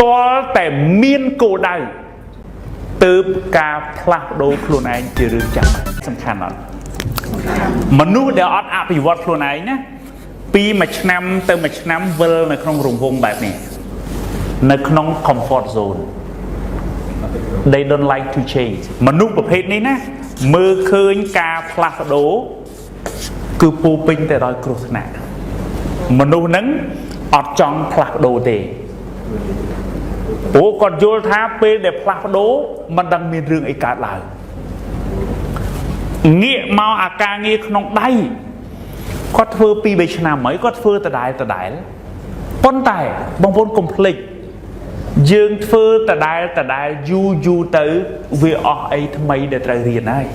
toa tại miên cổ đài từ cả plak đồ khuôn anh chỉ rừng chẳng sẵn khăn đó mà nụ đều ọt áp vì vọt khuôn anh nhé pi mạch năm từ mạch năm vơในក្នុងរង្វង់បែបនេះនៅក្នុង comfort zone they don't like to change មនុស្សប្រភេទនេះណាមើលឃើញការផ្លាស់ប្ដូរគឺពោពេញតែដោយគ្រោះថ្នាក់មនុស្សហ្នឹងអត់ចង់ផ្លាស់ប្ដូរទេព្រោះគាត់យល់ថាពេលដែលផ្លាស់ប្ដូរមិនដឹងមានរឿងអីកើតឡើងងាកមកអាការងារក្នុងដៃគាត់ធ្វើ2 3ឆ្នាំហើយគាត់ធ្វើដដែលប៉ុន្តែបងប្អូនកុំភ្លេចយើងធ្វើដដែលយូរទៅវាអស់អីថ្មីដែលត្រូវរៀនហើយ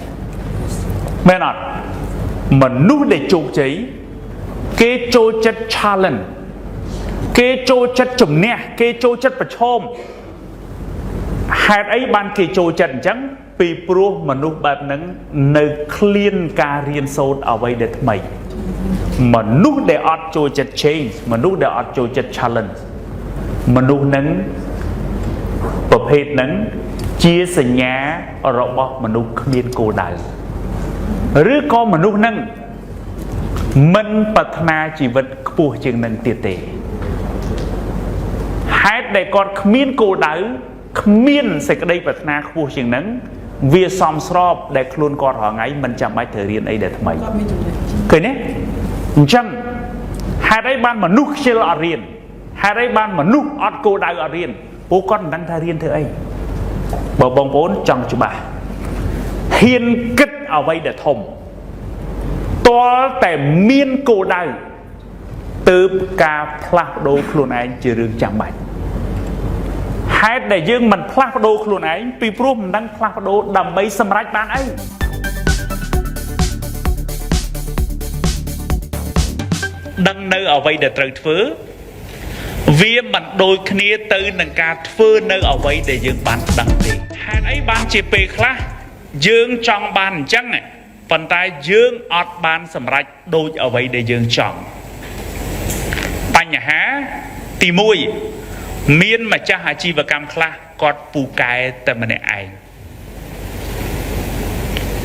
មែនអត់មនុស្សដែលជោគជ័យគេចូលចិត្ត challenge គេចូលចិត្តជំនះគេចូលចិត្តប្រឈមហេតុអីបានគេចូលចិត្តអញ្ចឹងពីព្រោះមនុស្សបែបហ្នឹងនៅឃ្លានការរៀនសូត្រអ្វីដែលថ្មីមនុស្សដែលអត់ចូលចិត្ត change មនុស្សដែលអត់ចូលចិត្ត challenge មនុស្សហ្នឹងប្រភេទហ្នឹងជាសញ្ញារបស់មនុស្សគ្មានគោលដៅឬក៏មនុស្សហ្នឹងមិនប្រាថ្នាជីវិតខ្ពស់ជាងនឹងទៀតទេហេតុដែលគាត់គ្មានគោលដៅគ្មានសេចក្តីប្រាថ្នាខ្ពស់ជាងនឹងវាសមស្របដែលខ្លួនគាត់រាល់ថ្ងៃមិនចាំបាច់ត្រូវរៀនអីដែលថ្មីឃើញទេអញ្ចឹងហេតុអីបានមនុស្សខ្ជិលអត់រៀនហេតុអីបានមនុស្សអត់គោលដៅអត់រៀនពួកគាត់មិនដឹងថារៀនធ្វើអីបើបងប្អូនចង់ច្បាស់ហ៊ានគិតអ្វីដែលធំទាល់តែមានគោលដៅទើបការផ្លាស់ប្ដូរខ្លួនឯងជារឿងចាំបាច់ហេតុដែលយើងមិនផ្លាស់ប្ដូរខ្លួនឯងពីព្រោះមិនដឹងផ្លាស់ប្ដូរដើម្បីសម្រេចបានអីដឹងនៅអ្វីដែលត្រូវធ្វើវាមិនដូចគ្នាទៅនឹងការធ្វើនៅអ្វីដែលយើងបានដឹងទេហេតុអីបានជាពេលខ្លះយើងចង់បានអញ្ចឹងប៉ុន្តែយើងអត់បានសម្រេចដូចអ្វីដែលយើងចង់បញ្ហាទី1មានម្ចាស់អាជីវកម្មខ្លះគាត់ពូកែតែម្នាក់ឯង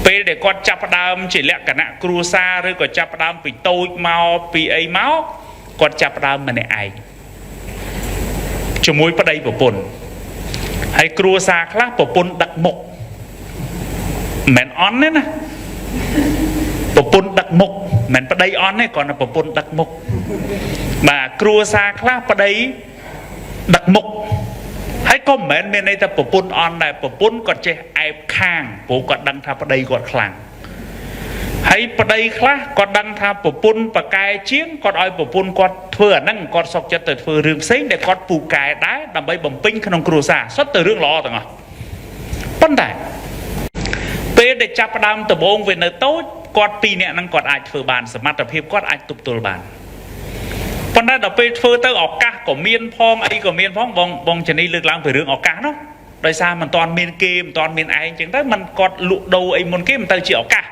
ពេលដែលគាត់ចាប់ផ្ដើមជាលក្ខណៈគ្រួសារឬក៏ចាប់ផ្ដើមពីតូចមកពីអីមកគាត់ចាប់ផ្ដើមម្នាក់ឯងជាមួយប្តីប្រពន្ធហើយគ្រួសារខ្លះប្រពន្ធដឹកមុខមិនអន់ទេណាប្រពន្ធដឹកមុខមិនប្តីអន់ទេគ្រាន់តែប្រពន្ធដឹកមុខបាទគ្រួសារខ្លះប្តីដឹកមុខហើយក៏មិនមែនមានន័យថាប្រពន្ធអន់ដែរប្រពន្ធគាត់ចេះអែបខាងព្រោះគាត់ដឹងថាប្តីគាត់ខ្លាំងហើយប្តីខ្លះគាត់ដឹងថាប្រពន្ធប្រកែជាងគាត់ឲ្យប្រពន្ធគាត់ធ្វើអាហ្នឹងគាត់សុខចិត្តទៅធ្វើរឿងផ្សេងដែលគាត់ពូកែដែរដើម្បីបំពេញក្នុងគ្រួសារសុទ្ធតែរឿងល្អទាំងអស់ប៉ុន្តែពេលដែលចាប់ផ្ដើមដំបូងវានៅតូចគាត់2នាក់ហ្នឹងគាត់អាចធ្វើបានសមត្ថភាពគាត់អាចទប់ទល់បានប៉ុន្តែដល់ពេលធ្វើទៅឱកាសក៏មានផងអីក៏មានផងបងចានីលើកឡើងពីរឿងឱកាសនោះដោយសារមិនទាន់មានគេមិនទាន់មានឯងចឹងទៅមិនគាត់លក់ដូរអីមុនគេមិនទៅជាឱកាស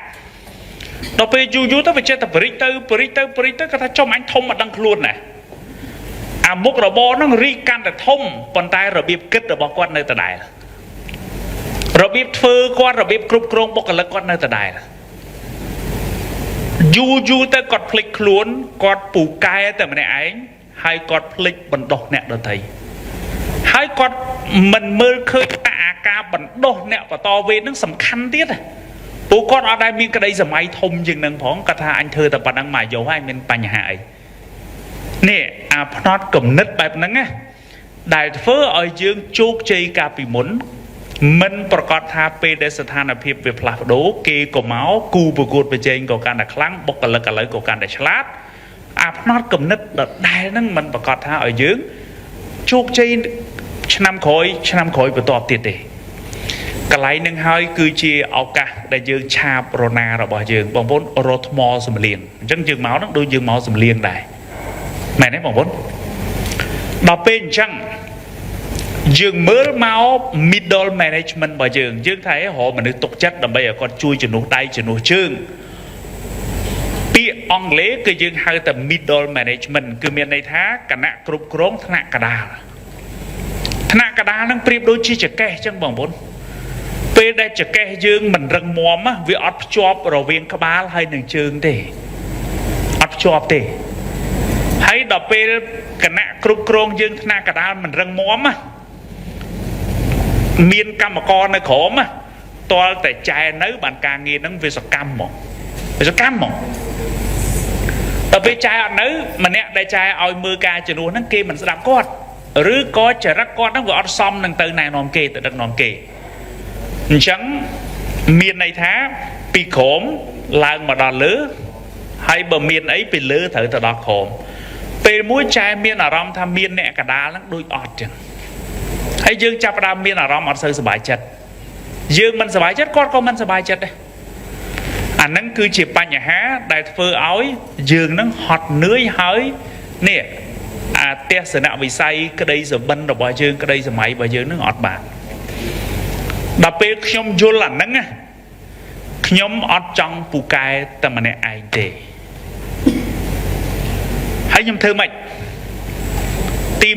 ដល់ពេលយូរទៅវាចេះតែបរិចទៅគាត់ថាចំអញធំមិនដឹងខ្លួនណាអាមុខរបរហ្នឹងរីកកាន់តែធំប៉ុន្តែរបៀបគិតរបស់គាត់នៅដដែលរបៀបធ្វើគាត់របៀបគ្រប់គ្រងបុគ្គលិកគាត់នៅដដែលយូរទៅគាត់ភ្លេចខ្លួនគាត់ពូកែតែម្នាក់ឯងហើយគាត់ភ្លេចបណ្ដោះអ្នកដទៃហើយគាត់មិនមើលឃើញអាការបណ្ដោះអ្នកបន្តវេននឹងសំខាន់ទៀតពួកគាត់អត់ដែលមានក្តីសម័យធំជាងនឹងផងគាត់ថាអញធ្វើតែប៉ុណ្្នឹងមកយកហើយមានបញ្ហាអីនេះអាផ្នត់គំនិតបែបហ្នឹងណាដែលធ្វើឲ្យយើងជោគជ័យកាលពីមុនមិនប្រកាសថាពេលដែលស្ថានភាពវាផ្លាស់ប្ដូរគេក៏មកគូប្រកួតប្រជែងក៏កាន់តែខ្លាំងបុគ្គលិកឥឡូវក៏កាន់តែឆ្លាតអាផ្នត់គំនិតដដែលហ្នឹងមិនប្រកាសថាឲ្យយើងជោគជ័យឆ្នាំក្រោយបន្តទៀតទេកន្លែងហ្នឹងហើយគឺជាឱកាសដែលយើងឆាបរណារបស់យើងបងប្អូនរត់ថ្មសំលៀងអញ្ចឹងយើងមកហ្នឹងដូចយើងមកសំលៀងដែរមែនទេបងប្អូនដល់ពេលអញ្ចឹងយើងមើលមក middle management របស់យើងថារកមនុស្សទុកចិត្តដើម្បីឲ្យគាត់ជួយជំនួសដៃជំនួសជើងពាក្យអង់គ្លេសគឺយើងហៅថា middle management គឺមានន័យថាគណៈគ្រប់គ្រងថ្នាក់កណ្ដាល ថ្នាក់កដាលនឹងប្រៀបដូចជាចកេះចឹងបងប្អូនពេលដែលចកេះយើងមិនរឹងមាំវាអត់ភ្ជាប់រវាងក្បាលហើយនឹងជើងទេអត់ភ្ជាប់ទេហើយដល់ពេលគណៈគ្រប់គ្រងយើងថ្នាក់កដាលមិនរឹងមាំមានកម្មករនៅក្រោមតលតែចែនៅបានការងារហ្នឹងវាសកម្មហ្មងវាសកម្មហ្មងដល់ពេលចែអត់នៅម្នាក់ដែលចែឲ្យមើលការជំនួសហ្នឹងគេមិនស្ដាប់គាត់ឬក៏ចរិតគាត់ហ្នឹងវាអត់សមនឹងទៅណែនាំគេទៅដឹកនាំគេអញ្ចឹងមានន័យថាពីក្រោមឡើងមកដល់លើហើយបើមានអីពីលើត្រូវទៅដល់ក្រោមពេលមួយចែមានអារម្មណ៍ថាមានអ្នកកដាលហ្នឹងដូចអត់ចឹងហើយយើងចាប់ផ្ដើមមានអារម្មណ៍អត់សូវសប្បាយចិត្តយើងមិនសប្បាយចិត្តគាត់ក៏មិនសប្បាយចិត្តដែរអាហ្នឹងគឺជាបញ្ហាដែលធ្វើឲ្យយើងនឹងហត់នឿយហើយនេះអាទស្សនវិស័យក្តីសុបិនរបស់យើងក្តីសម័យរបស់យើងនឹងអត់បានដល់ពេលខ្ញុំយល់អាហ្នឹងខ្ញុំអត់ចង់ពូកែតែម្នាក់ឯងទេហើយខ្ញុំធ្វើម៉េចទី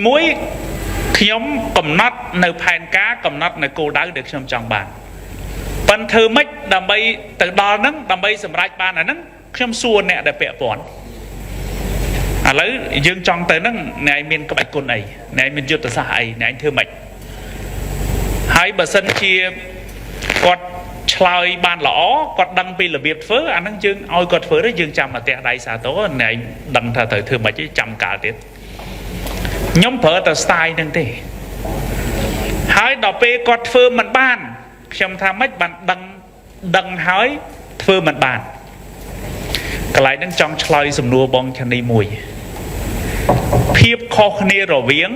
1ខ្ញុំកំណត់នៅផែនការកំណត់នៅគោលដៅដែលខ្ញុំចង់បានប៉ុន្តែធ្វើម៉េចដើម្បីទៅដល់ហ្នឹងដើម្បីសម្រេចបានអាហ្នឹងខ្ញុំសួរអ្នកដែលពាក់ព័ន្ធឥឡូវយើងចង់ទៅហ្នឹងអ្នកឯងមានក្បាច់គុណអីអ្នកឯងមានយុទ្ធសាស្ត្រអីអ្នកឯងធ្វើម៉េចហើយបើសិនជាគាត់ឆ្លើយបានល្អគាត់ដឹងពីរបៀបធ្វើអាហ្នឹងយើងឲ្យគាត់ធ្វើទៅយើងចាំមកផ្ទះដៃសាទរអ្នកឯងដឹងថាត្រូវធ្វើម៉េចទេចាំកាលទៀតខ្ញុំប្រើតែ style ហ្នឹងទេហើយដល់ពេលគាត់ធ្វើមិនបានខ្ញុំថាម៉េចបានដឹងហើយធ្វើមិនបានកន្លែងហ្នឹងចង់ឆ្លើយសំណួរបងឆានីមួយភាពខុសគ្នារវាង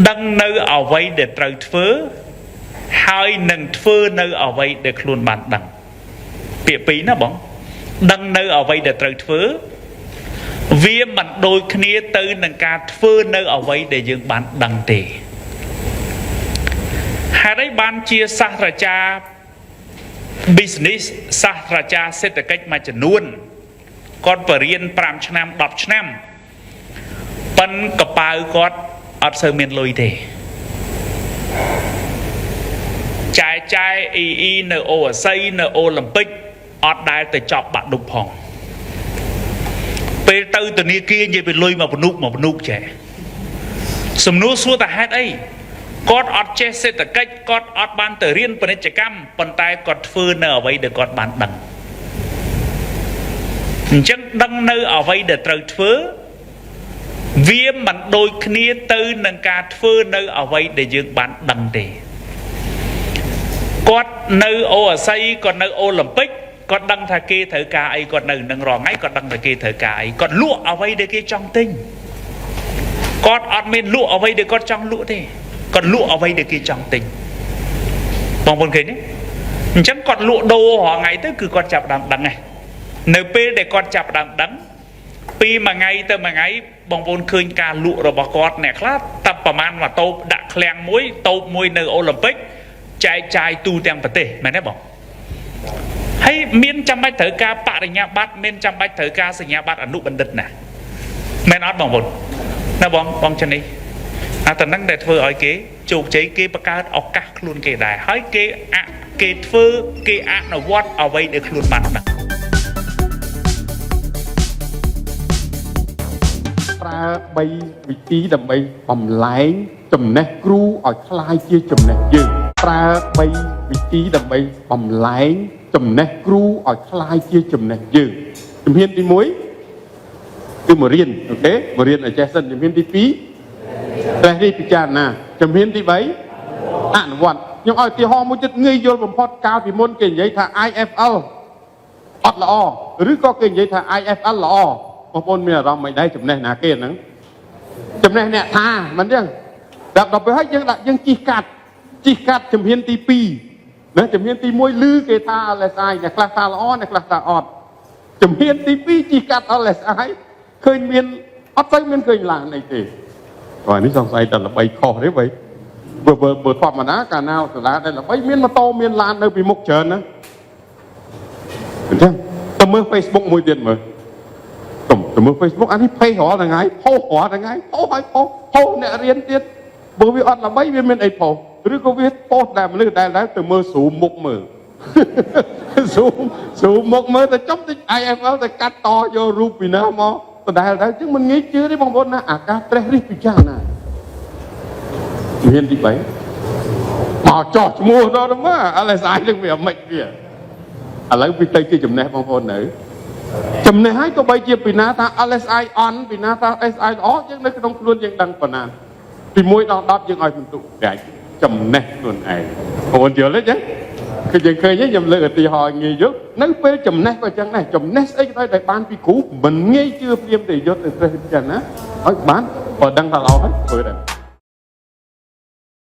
ដឹងនៅអ្វីដែលត្រូវធ្វើហើយនឹងធ្វើនៅអ្វីដែលខ្លួនបានដឹងពាក្យពីរណាបងដឹងនៅអ្វីដែលត្រូវធ្វើវាមិនដូចគ្នាទៅនឹងការធ្វើនៅអ្វីដែលយើងបានដឹងទេហើយបានជាសាស្ត្រាចារ្យ business សាស្ត្រាចារ្យសេដ្ឋកិច្ចមួយចំនួនគាត់បរៀន5ឆ្នាំ10ឆ្នាំប៉ិនកប៉ាវគាត់អត់សូវមានលុយទេចាយអ៊ីនៅអូអាស៊ីនៅអូឡ িম্প ិកអត់ដែលទៅចប់បាក់ឌុបផងពេលទៅធនាគារនិយាយពីលុយមកពនុកចេះសំណួរសួរតែហេតុអីគាត់អត់ចេះសេដ្ឋកិច្ចគាត់អត់បានទៅរៀនពាណិជ្ជកម្មប៉ុន្តែគាត់ធ្វើនៅអ្វីដែលគាត់បានដឹងអញ្ចឹងដឹងនៅអ្វីដែលត្រូវធ្វើវាមិនដូចគ្នាទៅនឹងការធ្វើនៅអ្វីដែលយើងបានដឹងទេគាត់នៅអូអាស៊ីគាត់នៅអូឡ িম্প ិកគាត់ដឹងថាគេត្រូវការអីគាត់នៅនឹងរងថ្ងៃគាត់ដឹងថាគេត្រូវការអីគាត់លក់អ្វីដែលគេចង់ទិញគាត់អត់មានលក់អ្វីដែលគាត់ចង់លក់ទេគាត់លក់អ្វីដែលគេចង់ទិញបងប្អូនឃើញទេអញ្ចឹងគាត់លក់ដូររាល់ថ្ងៃទៅគឺគាត់ចាប់ដើមដឹងហើយនៅពេលដែលគាត់ចាប់ដើមដឹងពីមួយថ្ងៃទៅមួយថ្ងៃបងប្អូនឃើញការលក់របស់គាត់អ្នកខ្លះតាប់ប្រមាណមកតូបដាក់ឃ្លាំងមួយតូបមួយនៅអូឡ িম্প ិកចែកចាយទូទាំងប្រទេសមែនទេបងហើយមានចាំបាច់ត្រូវការបរិញ្ញាបត្រមានចាំបាច់ត្រូវការសញ្ញាបត្រអនុបណ្ឌិតណាមែនអត់បងប្អូនណាបងចានេះអាតំណឹងដែលធ្វើឲ្យគេជោគជ័យគេបង្កើតឱកាសខ្លួនគេដែរហើយគេធ្វើគេអនុវត្តអ្វីដែលខ្លួនបានដឹងប្រើ3វិធីដើម្បីបំលែងចំណេះគ្រូឲ្យคล้ายជាចំណេះយើងប្រើ3វិធីដើម្បីបំលែងចំណេះគ្រូឲ្យคล้ายជាចំណេះយើងជំហានទី1គឺមករៀនអូខេមករៀនឲ្យចេះសិនជំហានទី2ត្រេះរិះពិចារណាជំហានទី3អនុវត្តខ្ញុំឲ្យឧទាហរណ៍មួយទៀតងាយយល់បំផុតកាលពីមុនគេនិយាយថា IFL អត់ល្អឬក៏គេនិយាយថា IFL ល្អបងប្អូនមានអារម្មណ៍មិនដែរចំណេះណាគេហ្នឹងចំណេះអ្នកថាមិនចឹងដល់ពេលហើយយើងជីកកាត់ជំហានទី2ណាជំហានទី1ឮគេថា LSI អ្នកខ្លះថាល្អអ្នកខ្លះថាអត់ជំហានទី2ជីកកាត់ LSI ឃើញមានអត់ទៅមានឃើញឡើងអីទេហើយនេះសង្ស័យតែល្បីខុសទេបើធម្មតាកាលណាសាលាដែលល្បីមានម៉ូតូមានឡាននៅពីមុខច្រើនណាអញ្ចឹងទៅមើល Facebook មួយទៀតមើលទៅមើល Facebook អានេះភ័យរាល់ថ្ងៃផុសរាល់ថ្ងៃផុសឲ្យផុសអ្នករៀនទៀត បើវាអត់ល្បីវាមានអីផុសឬក៏វាផុសតែមនុស្សដែលទៅមើលស្រូមុខមើលស្រូមុខមើលតែចំតិច IFL តែកាត់តយករូបពីណាមកដដែលអញ្ចឹងមិនងាយជឿទេបងប្អូនណាអាការត្រេះរិះពិចារណាមានទី3មកចោះឈ្មោះដល់ទៅមកអលេស្អាយនឹងវាមិនវាឥឡូវវាទៅជាចំណេះបងប្អូននៅចំណេះហើយក៏បីជាពីណាថា LSI on ពីណាថា SI ល្អយើងនៅក្នុងខ្លួនយើងដឹងប៉ុណ្ណាពី1ដល់10យើងឲ្យពិន្ទុតែចំណេះខ្លួនឯងបងប្អូនយល់ទេចឹងគឺយើងឃើញខ្ញុំលើកឧទាហរណ៍ងាយយល់នៅពេលចំណេះក៏ចឹងដែរចំណេះស្អីក៏ដោយដែលបានពីគ្រូមិនងាយជឿព្រាមទេយកទៅត្រេះពិចារណាឲ្យបានបើដឹងថាល្អហើយធ្វើដែរ